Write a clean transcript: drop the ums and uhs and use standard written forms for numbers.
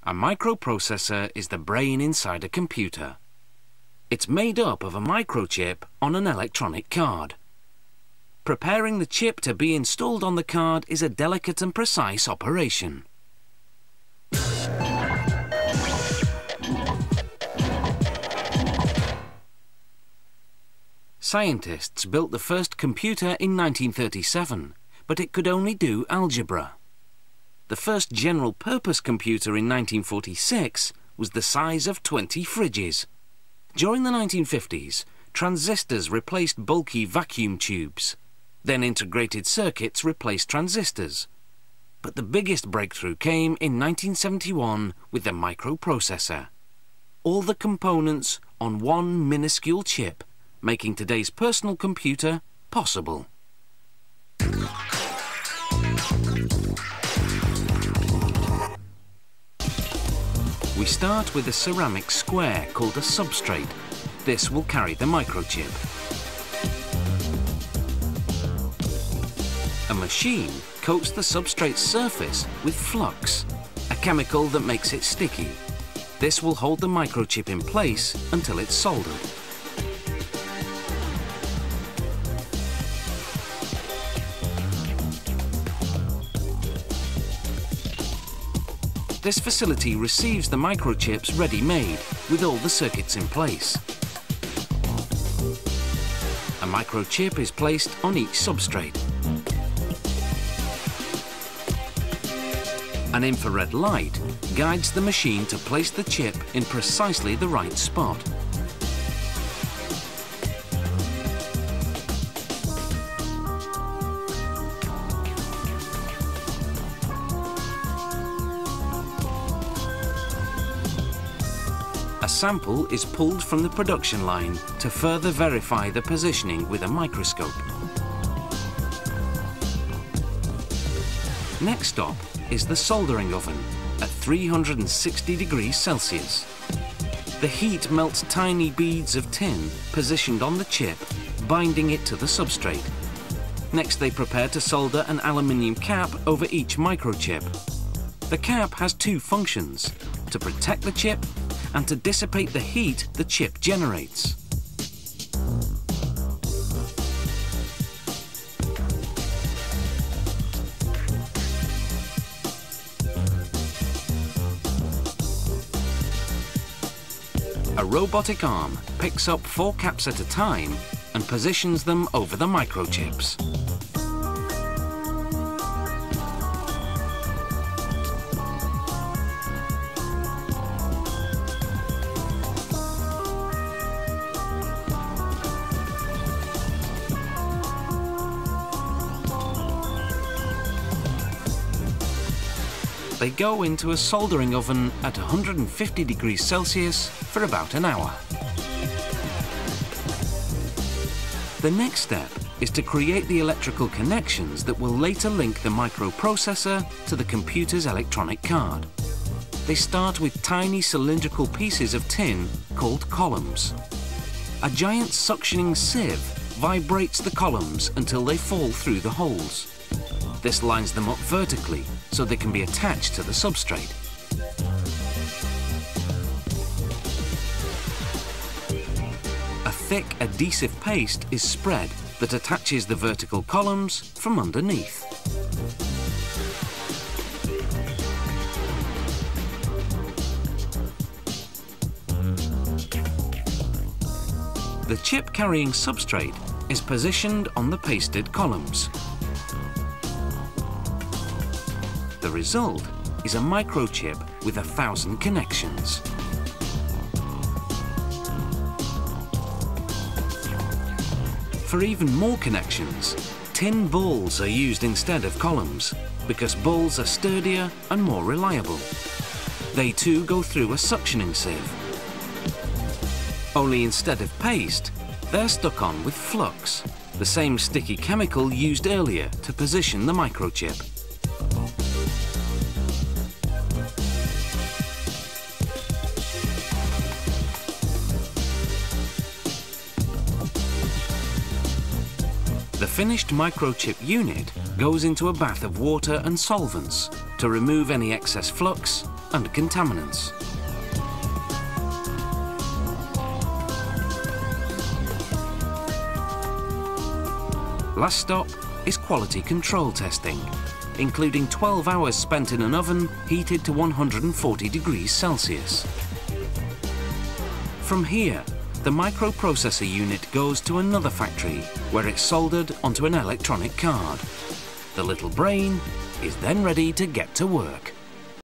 A microprocessor is the brain inside a computer. It's made up of a microchip on an electronic card. Preparing the chip to be installed on the card is a delicate and precise operation. Scientists built the first computer in 1937, but it could only do algebra. The first general-purpose computer in 1946 was the size of 20 fridges. During the 1950s, transistors replaced bulky vacuum tubes. Then integrated circuits replaced transistors. But the biggest breakthrough came in 1971 with the microprocessor. All the components on one minuscule chip, making today's personal computer possible. We start with a ceramic square called a substrate. This will carry the microchip. A machine coats the substrate's surface with flux, a chemical that makes it sticky. This will hold the microchip in place until it's soldered. This facility receives the microchips ready-made, with all the circuits in place. A microchip is placed on each substrate. An infrared light guides the machine to place the chip in precisely the right spot. A sample is pulled from the production line to further verify the positioning with a microscope. Next stop is the soldering oven at 360 degrees Celsius. The heat melts tiny beads of tin positioned on the chip, binding it to the substrate. Next, they prepare to solder an aluminium cap over each microchip. The cap has two functions: to protect the chip and to dissipate the heat the chip generates. A robotic arm picks up 4 caps at a time and positions them over the microchips. They go into a soldering oven at 150 degrees Celsius for about an hour. The next step is to create the electrical connections that will later link the microprocessor to the computer's electronic card. They start with tiny cylindrical pieces of tin called columns. A giant suctioning sieve vibrates the columns until they fall through the holes. This lines them up vertically so they can be attached to the substrate. A thick adhesive paste is spread that attaches the vertical columns from underneath. The chip-carrying substrate is positioned on the pasted columns. The result is a microchip with 1,000 connections. For even more connections, tin balls are used instead of columns because balls are sturdier and more reliable. They too go through a suctioning sieve. Only instead of paste, they're stuck on with flux, the same sticky chemical used earlier to position the microchip. The finished microchip unit goes into a bath of water and solvents to remove any excess flux and contaminants. Last stop is quality control testing, including 12 hours spent in an oven heated to 140 degrees Celsius. From here, the microprocessor unit goes to another factory where it's soldered onto an electronic card. The little brain is then ready to get to work.